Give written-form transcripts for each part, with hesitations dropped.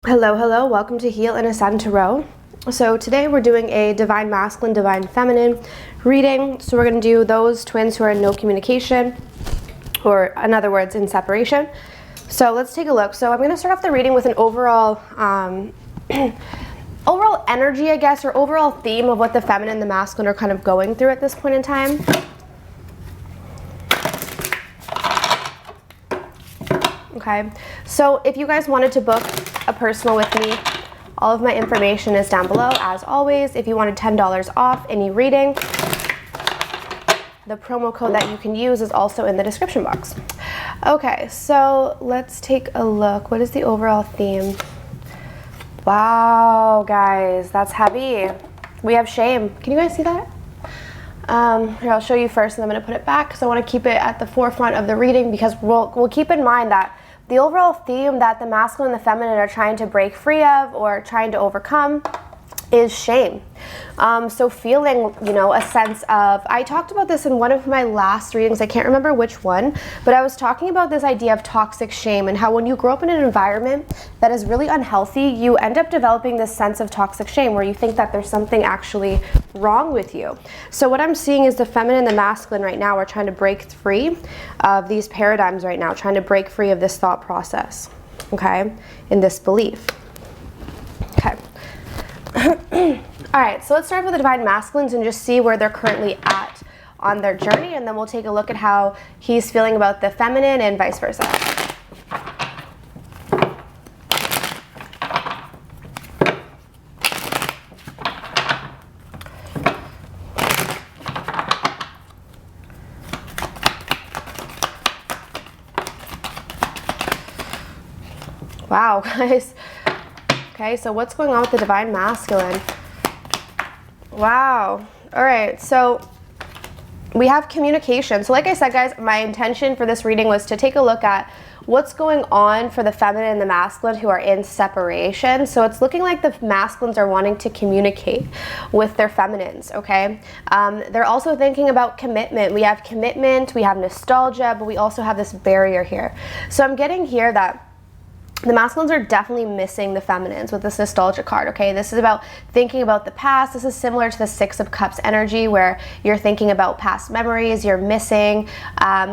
Hello, hello, welcome to Heal and Ascend Tarot. So today we're doing a Divine Masculine, Divine Feminine reading. So we're going to do those twins who are in no communication, or in other words, in separation. So let's take a look. So I'm going to start off the reading with an overall overall energy, I guess, or overall theme of what the feminine and the masculine are kind of going through at this point in time. Okay, so if you guys wanted to book a personal with me, all of my information is down below as always. If you wanted $10 off any reading, the promo code that you can use is also in the description box. Okay, so let's take a look. What is the overall theme? Wow, guys, that's heavy. We have shame. Can you guys see that? Here, I'll show you first, and I'm going to put it back because I want to keep it at the forefront of the reading, because we'll keep in mind that the overall theme that the masculine and the feminine are trying to break free of or trying to overcome is shame. So feeling, a sense of, I talked about this in one of my last readings, I can't remember which one, but I was talking about this idea of toxic shame and how when you grow up in an environment that is really unhealthy, you end up developing this sense of toxic shame where you think that there's something actually wrong with you. So what I'm seeing is the feminine and the masculine right now are trying to break free of these paradigms right now, trying to break free of this thought process, okay, in this belief. Okay. All right, so let's start with the Divine Masculines and just see where they're currently at on their journey, and then we'll take a look at how he's feeling about the feminine and vice versa. Wow, guys. Okay, so what's going on with the Divine Masculine? Wow. All right, so we have communication. So like I said, guys, my intention for this reading was to take a look at what's going on for the feminine and the masculine who are in separation. So it's looking like the masculines are wanting to communicate with their feminines, okay? They're also thinking about commitment. We have commitment, we have nostalgia, but we also have this barrier here. So I'm getting here that the masculines are definitely missing the feminines with this nostalgia card, okay? This is about thinking about the past. This is similar to the Six of Cups energy where you're thinking about past memories, you're missing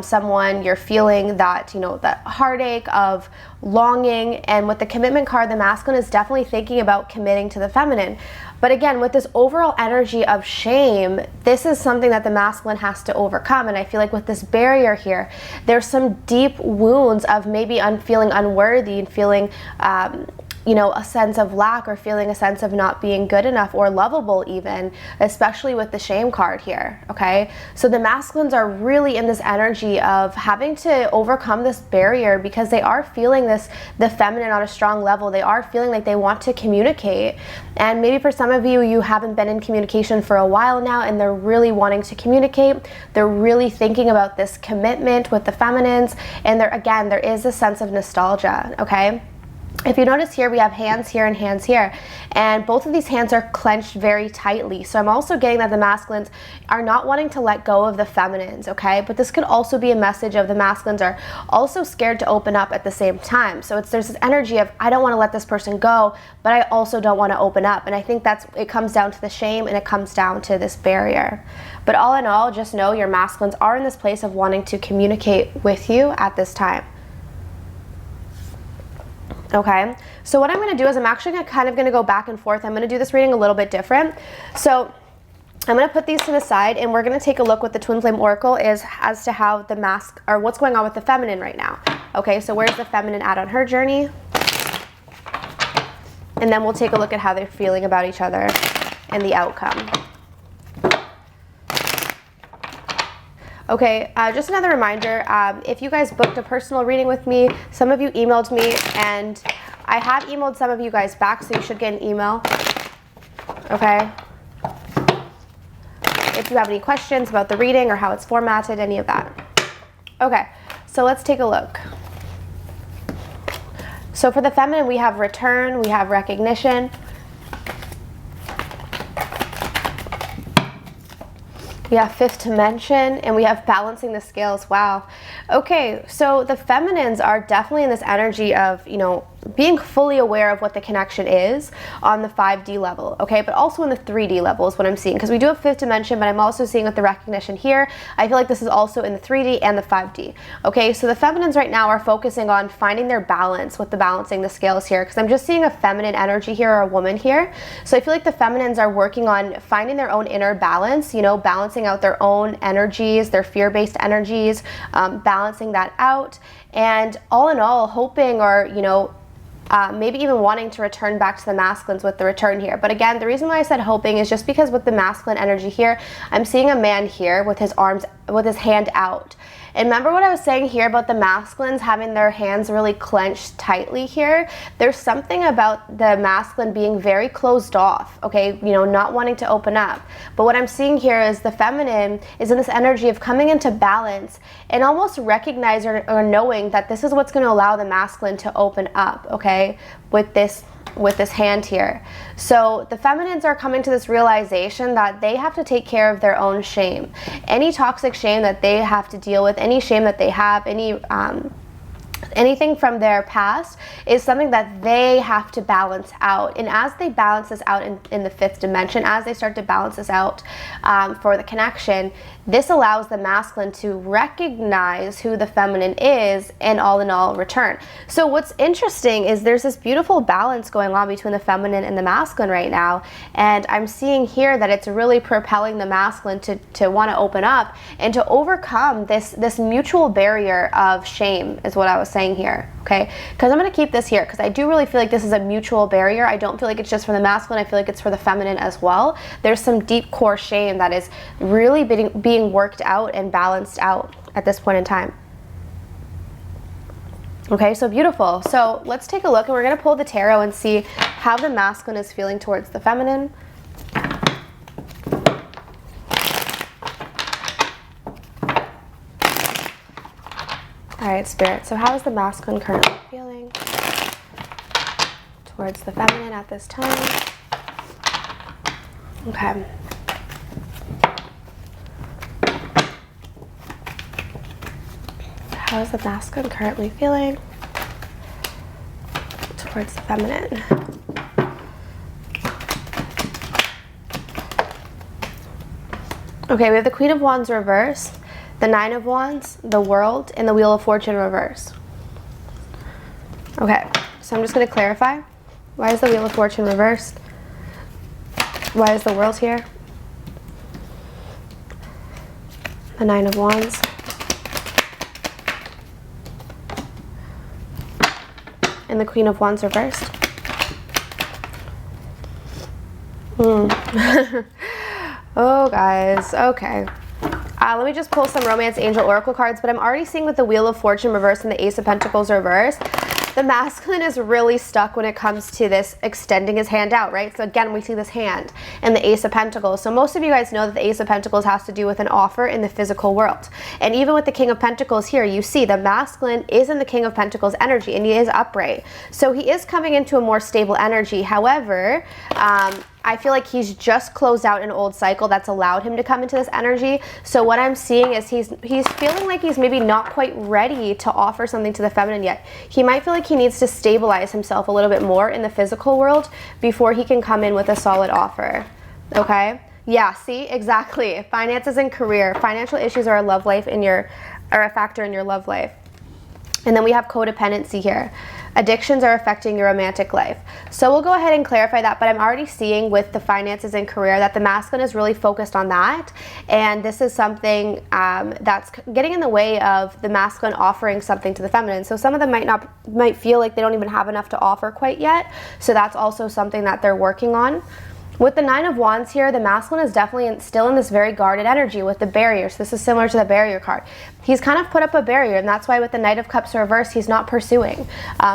someone, you're feeling that, that heartache of longing. And with the commitment card, the masculine is definitely thinking about committing to the feminine. But again, with this overall energy of shame, this is something that the masculine has to overcome. And I feel like with this barrier here, there's some deep wounds of maybe feeling unworthy and feeling, a sense of lack, or feeling a sense of not being good enough or lovable even, especially with the shame card here, okay? So the masculines are really in this energy of having to overcome this barrier because they are feeling the feminine on a strong level. They are feeling like they want to communicate. And maybe for some of you, you haven't been in communication for a while now and they're really wanting to communicate. They're really thinking about this commitment with the feminines. And there is a sense of nostalgia, okay? If you notice here, we have hands here and hands here, and both of these hands are clenched very tightly. So I'm also getting that the masculines are not wanting to let go of the feminines, okay? But this could also be a message of the masculines are also scared to open up at the same time. So there's this energy of, I don't want to let this person go, but I also don't want to open up. And I think it comes down to the shame, and it comes down to this barrier. But all in all, just know your masculines are in this place of wanting to communicate with you at this time. Okay, so what I'm going to do is I'm actually kind of going to go back and forth. I'm going to do this reading a little bit different. So I'm going to put these to the side, and we're going to take a look what the Twin Flame Oracle is as to how the or what's going on with the feminine right now. Okay, so where's the feminine at on her journey? And then we'll take a look at how they're feeling about each other and the outcome. Okay, just another reminder, if you guys booked a personal reading with me, some of you emailed me, and I have emailed some of you guys back, so you should get an email, okay? If you have any questions about the reading or how it's formatted, any of that. Okay, so let's take a look. So for the feminine, we have return, we have recognition. We have fifth dimension, and we have balancing the scales. Wow. Okay, so the feminines are definitely in this energy of, being fully aware of what the connection is on the 5D level, okay, but also in the 3D level is what I'm seeing, because we do have 5th dimension, but I'm also seeing with the recognition here, I feel like this is also in the 3D and the 5D, okay. So the feminines right now are focusing on finding their balance with the balancing the scales here, because I'm just seeing a feminine energy here, or a woman here. So I feel like the feminines are working on finding their own inner balance, you know, balancing out their own energies, their fear-based energies, balancing that out, and all in all hoping, or, you know, maybe even wanting to return back to the masculines with the return here. But again, the reason why I said hoping is just because with the masculine energy here, I'm seeing a man here with his arms, with his hand out. And remember what I was saying here about the masculines having their hands really clenched tightly here? There's something about the masculine being very closed off, okay? You know, not wanting to open up. But what I'm seeing here is the feminine is in this energy of coming into balance and almost recognizing or knowing that this is what's going to allow the masculine to open up, okay? With this hand here. So the feminines are coming to this realization that they have to take care of their own shame. Any toxic shame that they have to deal with, any shame that they have, anything from their past is something that they have to balance out. And as they balance this out in the 5th dimension, as they start to balance this out for the connection, this allows the masculine to recognize who the feminine is and all in all return. So what's interesting is there's this beautiful balance going on between the feminine and the masculine right now. And I'm seeing here that it's really propelling the masculine to want to open up and to overcome this mutual barrier of shame is what I was saying here, okay? Because I'm going to keep this here because I do really feel like this is a mutual barrier. I don't feel like it's just for the masculine. I feel like it's for the feminine as well. There's some deep core shame that is really being worked out and balanced out at this point in time. Okay, so beautiful. So let's take a look and we're going to pull the tarot and see how the masculine is feeling towards the feminine. All right, Spirit, so how is the masculine currently feeling towards the feminine at this time? Okay. How is the masculine currently feeling towards the feminine? Okay, we have the Queen of Wands reversed, the 9 of Wands, the World, and the Wheel of Fortune reversed. Okay, so I'm just going to clarify. Why is the Wheel of Fortune reversed? Why is the World here? The 9 of Wands. And the Queen of Wands reversed. Oh, guys. Okay. Let me just pull some Romance Angel Oracle cards, but I'm already seeing with the Wheel of Fortune reversed and the Ace of Pentacles reversed, the masculine is really stuck when it comes to this extending his hand out, right? So again, we see this hand and the Ace of Pentacles. So most of you guys know that the Ace of Pentacles has to do with an offer in the physical world. And even with the King of Pentacles here, you see the masculine is in the King of Pentacles energy and he is upright. So he is coming into a more stable energy. However, I feel like he's just closed out an old cycle that's allowed him to come into this energy. So what I'm seeing is he's feeling like he's maybe not quite ready to offer something to the feminine yet. He might feel like he needs to stabilize himself a little bit more in the physical world before he can come in with a solid offer. Okay? Yeah, see? Exactly. Finances and career. Financial issues are a love life are a factor in your love life. And then we have codependency here. Addictions are affecting your romantic life. So we'll go ahead and clarify that, but I'm already seeing with the finances and career that the masculine is really focused on that. And this is something that's getting in the way of the masculine offering something to the feminine. So some of them might feel like they don't even have enough to offer quite yet. So that's also something that they're working on. With the 9 of Wands here, the masculine is definitely still in this very guarded energy with the barriers. This is similar to the barrier card. He's kind of put up a barrier, and that's why with the Knight of Cups reversed, he's not pursuing.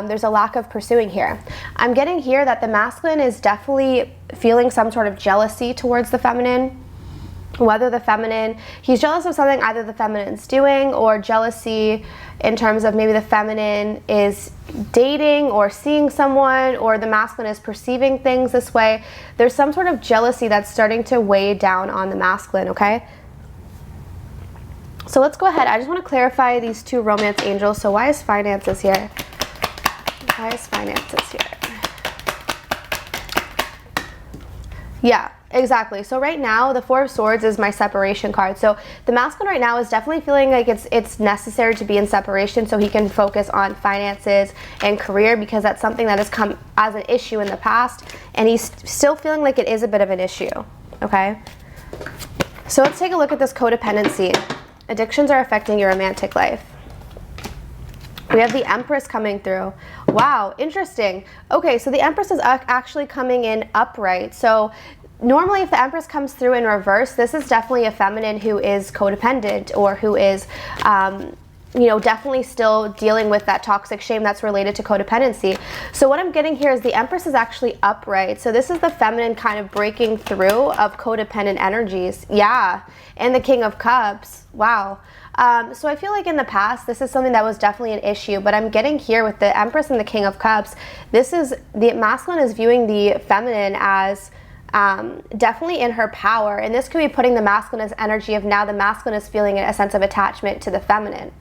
There's a lack of pursuing here. I'm getting here that the masculine is definitely feeling some sort of jealousy towards the feminine. Whether the feminine, he's jealous of something either the feminine's doing, or jealousy in terms of maybe the feminine is dating or seeing someone, or the masculine is perceiving things this way. There's some sort of jealousy that's starting to weigh down on the masculine, okay? So let's go ahead. I just want to clarify these two romance angels. So why is finances here? Why is finances here? Yeah, exactly. So right now, the Four of Swords is my separation card. So the masculine right now is definitely feeling like it's necessary to be in separation so he can focus on finances and career, because that's something that has come as an issue in the past, and he's still feeling like it is a bit of an issue, okay? So let's take a look at this codependency. Addictions are affecting your romantic life. We have the Empress coming through. Wow, interesting. Okay, so the Empress is actually coming in upright. So normally if the Empress comes through in reverse, this is definitely a feminine who is codependent, or who is, you know, definitely still dealing with that toxic shame that's related to codependency. So what I'm getting here is the Empress is actually upright. So this is the feminine kind of breaking through of codependent energies. Yeah, and the King of Cups. Wow. So I feel like in the past, this is something that was definitely an issue, but I'm getting here with the Empress and the King of Cups, this is, the masculine is viewing the feminine as definitely in her power, and this could be putting the masculine as energy of now the masculine is feeling a sense of attachment to the feminine,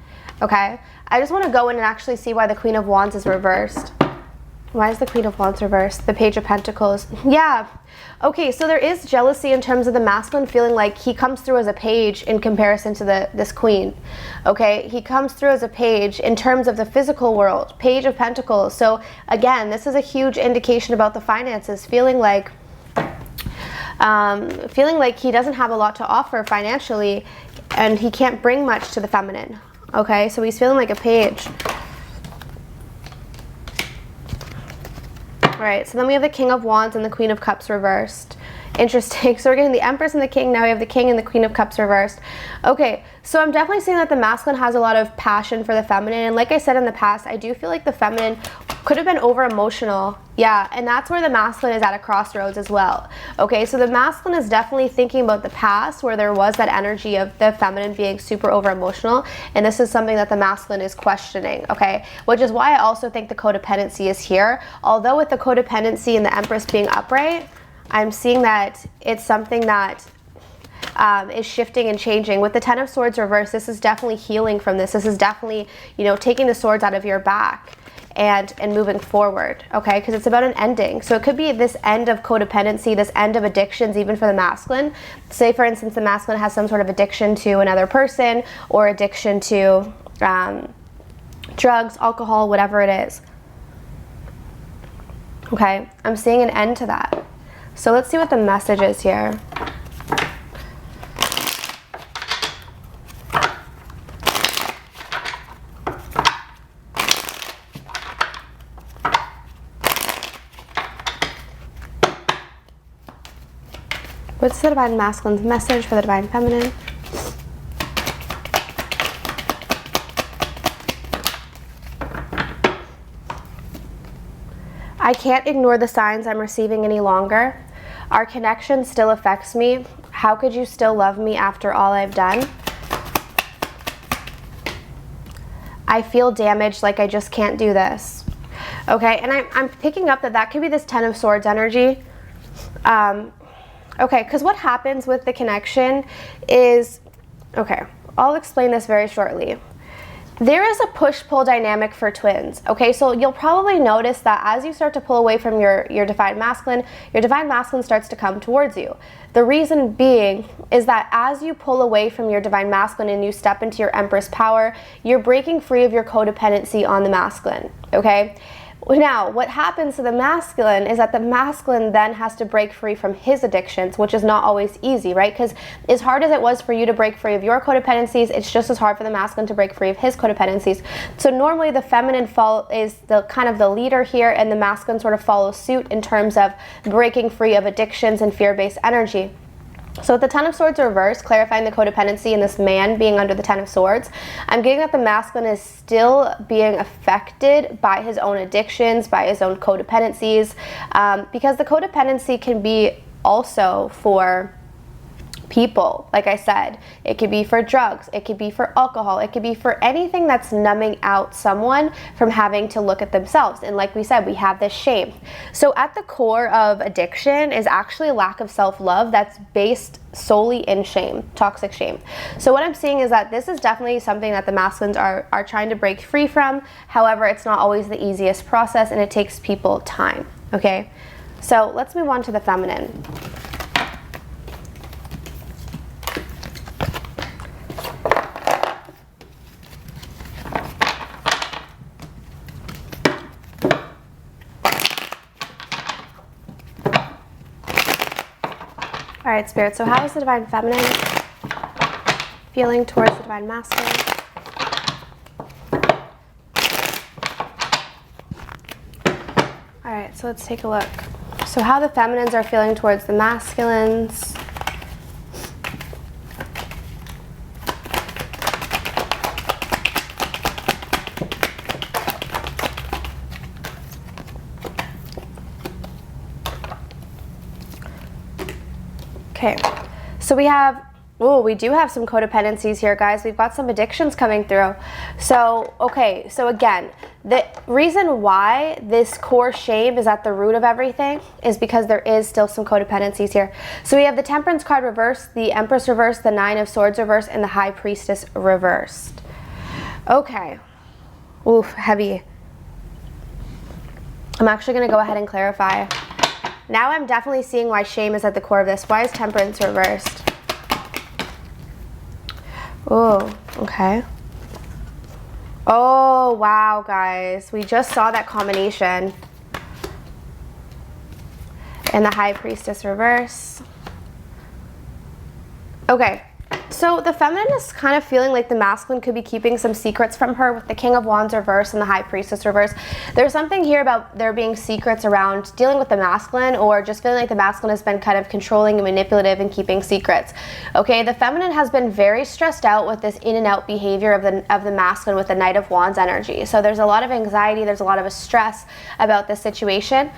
okay? I just want to go in and actually see why the Queen of Wands is reversed. Why is the Queen of Wands reversed? The Page of Pentacles. Yeah. Okay, so there is jealousy in terms of the masculine feeling like he comes through as a page in comparison to this queen. Okay, he comes through as a page in terms of the physical world. Page of Pentacles. So again, this is a huge indication about the finances, feeling like he doesn't have a lot to offer financially, and he can't bring much to the feminine. Okay, so he's feeling like a page. All right, so then we have the King of Wands and the Queen of Cups reversed. Interesting. So we're getting the Empress and the King. Now we have the King and the Queen of Cups reversed. Okay, so I'm definitely seeing that the masculine has a lot of passion for the feminine. And like I said in the past, I do feel like the feminine could have been over emotional. Yeah, and that's where the masculine is at a crossroads as well. Okay, so the masculine is definitely thinking about the past where there was that energy of the feminine being super over emotional, and this is something that the masculine is questioning, okay? Which is why I also think the codependency is here. Although with the codependency and the Empress being upright, I'm seeing that it's something that is shifting and changing. With the Ten of Swords reversed, this is definitely healing from this. This is definitely, you know, taking the swords out of your back and moving forward, okay? Because it's about an ending. So it could be this end of codependency, this end of addictions, even for the masculine. Say, for instance, the masculine has some sort of addiction to another person, or addiction to drugs, alcohol, whatever it is. Okay, I'm seeing an end to that. So let's see what the message is here. What's the Divine Masculine's message for the Divine Feminine? I can't ignore the signs I'm receiving any longer. Our connection still affects me. How could you still love me after all I've done? I feel damaged, like I just can't do this. Okay, and I'm picking up that could be this Ten of Swords energy. Okay, because what happens with the connection is, okay, I'll explain this very shortly. There is a push-pull dynamic for twins, okay? So you'll probably notice that as you start to pull away from your Divine Masculine starts to come towards you. The reason being is that as you pull away from your Divine Masculine and you step into your Empress power, you're breaking free of your codependency on the masculine, okay? Now, what happens to the masculine is that the masculine then has to break free from his addictions, which is not always easy, right? Because as hard as it was for you to break free of your codependencies, it's just as hard for the masculine to break free of his codependencies. So normally the feminine is the kind of the leader here, and the masculine sort of follows suit in terms of breaking free of addictions and fear-based energy. So with the Ten of Swords reversed, clarifying the codependency and this man being under the Ten of Swords, I'm getting that the masculine is still being affected by his own addictions, by his own codependencies, because the codependency can be also for people, like I said. It could be for drugs, it could be for alcohol, it could be for anything that's numbing out someone from having to look at themselves. And like we said, we have this shame. So at the core of addiction is actually a lack of self-love that's based solely in shame, toxic shame. So what I'm seeing is that this is definitely something that the masculines are trying to break free from. However, it's not always the easiest process, and it takes people time, okay? So let's move on to the feminine. All right, Spirit, so how is the Divine Feminine feeling towards the Divine Masculine? All right, so let's take a look. So how the Feminines are feeling towards the Masculines. Okay, so we do have some codependencies here, guys. We've got some addictions coming through. So, okay, so again, the reason why this core shame is at the root of everything is because there is still some codependencies here. So we have the Temperance card reversed, the Empress reversed, the Nine of Swords reversed, and the High Priestess reversed. Okay. Oof, heavy. I'm actually going to go ahead and clarify. Now I'm definitely seeing why shame is at the core of this. Why is Temperance reversed? Oh, okay. Oh, wow, guys. We just saw that combination. And the High Priestess reverse. Okay. So the Feminine is kind of feeling like the Masculine could be keeping some secrets from her with the King of Wands reverse and the High Priestess reverse. There's something here about there being secrets around dealing with the Masculine, or just feeling like the Masculine has been kind of controlling and manipulative and keeping secrets. Okay, the Feminine has been very stressed out with this in and out behavior of the Masculine with the Knight of Wands energy. So there's a lot of anxiety, there's a lot of stress about this situation.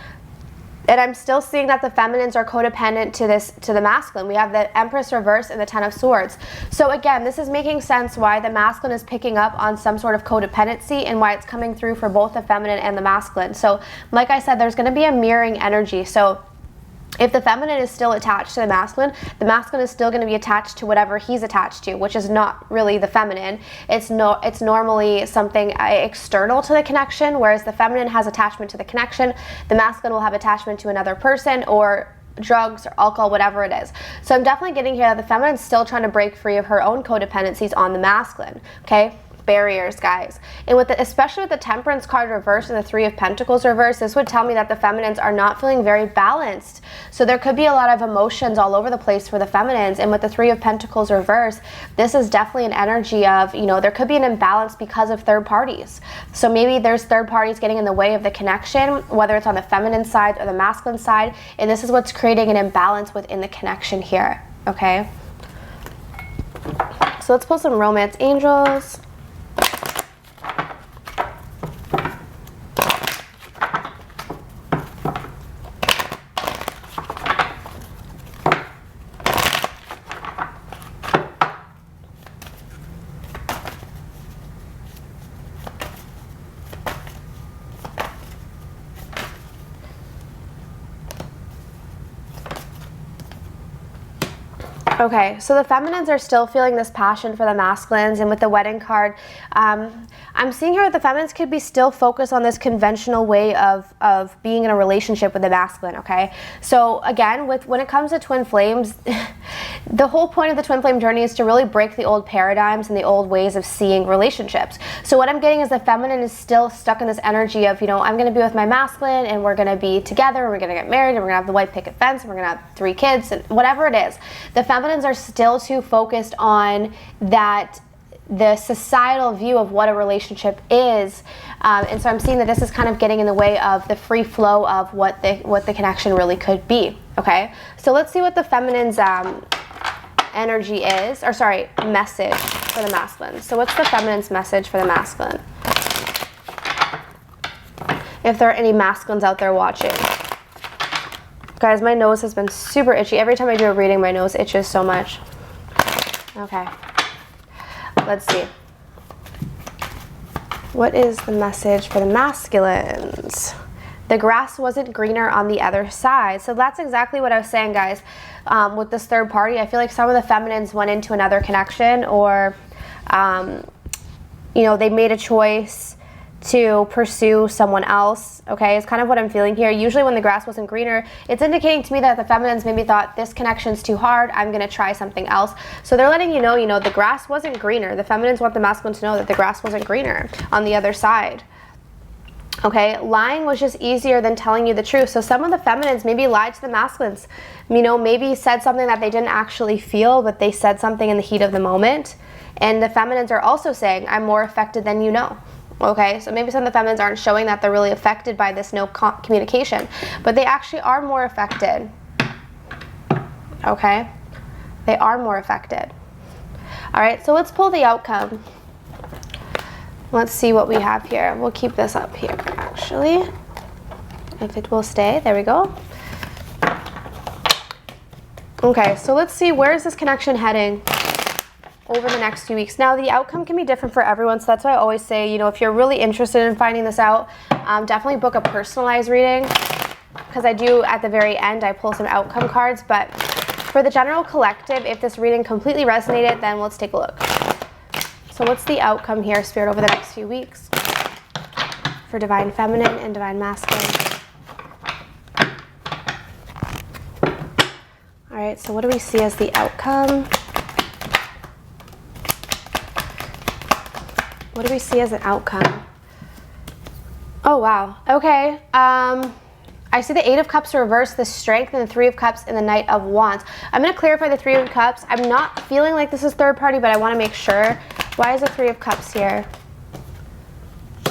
And I'm still seeing that the Feminines are codependent to the Masculine. We have the Empress reverse and the Ten of Swords. So again, this is making sense why the Masculine is picking up on some sort of codependency and why it's coming through for both the Feminine and the Masculine. So like I said, there's going to be a mirroring energy. So if the Feminine is still attached to the Masculine is still going to be attached to whatever he's attached to, which is not really the Feminine. It's normally something external to the connection, whereas the Feminine has attachment to the connection. The Masculine will have attachment to another person or drugs or alcohol, whatever it is. So I'm definitely getting here that the Feminine is still trying to break free of her own codependencies on the Masculine, okay? Barriers, guys. And especially with the Temperance card reversed and the Three of Pentacles reversed, this would tell me that the Feminines are not feeling very balanced. So there could be a lot of emotions all over the place for the Feminines. And with the Three of Pentacles reversed, this is definitely an energy of, you know, there could be an imbalance because of third parties. So maybe there's third parties getting in the way of the connection, whether it's on the Feminine side or the Masculine side. And this is what's creating an imbalance within the connection here, okay? So let's pull some Romance Angels. Okay, so the Feminines are still feeling this passion for the Masculines, and with the Wedding card, I'm seeing here that the Feminines could be still focused on this conventional way of being in a relationship with the Masculine, okay? So again, when it comes to twin flames, the whole point of the twin flame journey is to really break the old paradigms and the old ways of seeing relationships. So what I'm getting is the Feminine is still stuck in this energy of, you know, I'm going to be with my Masculine and we're going to be together and we're going to get married and we're going to have the white picket fence and we're going to have 3 kids and whatever it is. The Feminines are still too focused on that, the societal view of what a relationship is, and so I'm seeing that this is kind of getting in the way of the free flow of what the connection really could be. Okay, so let's see what the Feminine's energy is, or sorry, message for the Masculine. So what's the Feminine's message for the Masculine? If there are any Masculines out there watching. Guys, my nose has been super itchy. Every time I do a reading, my nose itches so much. Okay. Let's see. What is the message for the masculines? The grass wasn't greener on the other side. So that's exactly what I was saying, guys. With this third party, I feel like some of the feminines went into another connection, or, you know, they made a choice to pursue someone else, okay? It's kind of what I'm feeling here. Usually when the grass wasn't greener, it's indicating to me that the feminines maybe thought, this connection's too hard, I'm gonna try something else. So they're letting you know, the grass wasn't greener. The feminines want the masculine to know that the grass wasn't greener on the other side. Okay, lying was just easier than telling you the truth. So some of the feminines maybe lied to the masculines, you know, maybe said something that they didn't actually feel, but they said something in the heat of the moment. And the feminines are also saying, I'm more affected than you know. Okay, so maybe some of the feminines aren't showing that they're really affected by this no communication, but they actually are more affected. Okay, they are more affected. All right, so let's pull the outcome. Let's see what we have here. We'll keep this up here, actually, if it will stay. There we go. Okay, so let's see, where is this connection heading over the next few weeks? Now, the outcome can be different for everyone, so that's why I always say, you know, if you're really interested in finding this out, definitely book a personalized reading, because I do, at the very end, I pull some outcome cards. But for the general collective, if this reading completely resonated, then let's take a look. So what's the outcome here, Spirit, over the next few weeks for Divine Feminine and Divine Masculine? All right, so what do we see as the outcome? What do we see as an outcome? Oh, wow. Okay. I see the Eight of Cups reversed, the Strength, and the Three of Cups, and the Knight of Wands. I'm going to clarify the Three of Cups. I'm not feeling like this is third party, but I want to make sure. Why is the Three of Cups here?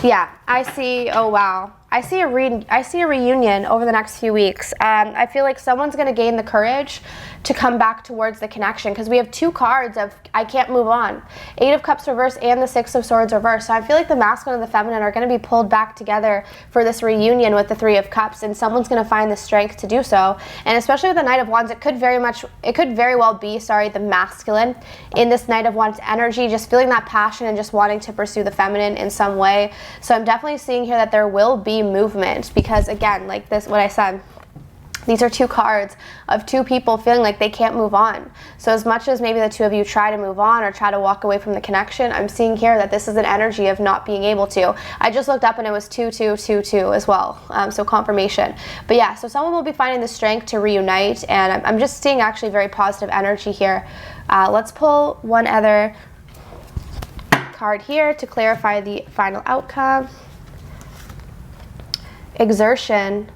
Yeah, I see. Oh, wow. I see a reunion over the next few weeks. I feel like someone's going to gain the courage to come back towards the connection, because we have two cards of I can't move on. Eight of Cups reverse and the Six of Swords reverse. So I feel like the masculine and the feminine are going to be pulled back together for this reunion with the Three of Cups, and someone's going to find the strength to do so. And especially with the Knight of Wands, it could very well be, the masculine in this Knight of Wands energy, just feeling that passion and just wanting to pursue the feminine in some way. So I'm definitely seeing here that there will be movement, because again, like this, what I said, these are two cards of two people feeling like they can't move on. So as much as maybe the two of you try to move on or try to walk away from the connection, I'm seeing here that this is an energy of not being able to. I just looked up and it was 2-2-2-2 as well, so confirmation. But yeah, so someone will be finding the strength to reunite, and I'm just seeing actually very positive energy here. Let's pull one other card here to clarify the final outcome. Exertion.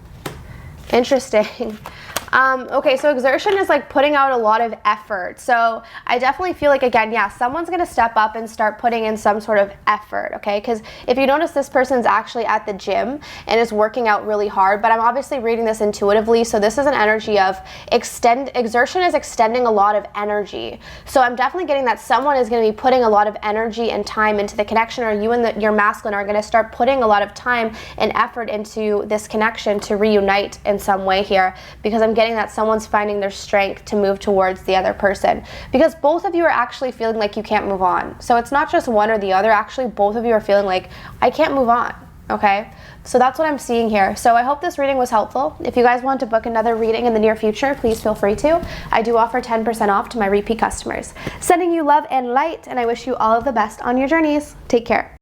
Interesting. Okay, so exertion is like putting out a lot of effort. So I definitely feel like, again, yeah, someone's going to step up and start putting in some sort of effort, okay? Because if you notice, this person's actually at the gym and is working out really hard, but I'm obviously reading this intuitively, so this is an energy of exertion is extending a lot of energy. So I'm definitely getting that someone is going to be putting a lot of energy and time into the connection, or you and your masculine are going to start putting a lot of time and effort into this connection to reunite in some way here, because I'm getting that someone's finding their strength to move towards the other person, because both of you are actually feeling like you can't move on. So it's not just one or the other, actually both of you are feeling like I can't move on. Okay, so that's what I'm seeing here. So I hope this reading was helpful. If you guys want to book another reading in the near future, please feel free to. I do offer 10% off to my repeat customers. Sending you love and light, and I wish you all of the best on your journeys. Take care.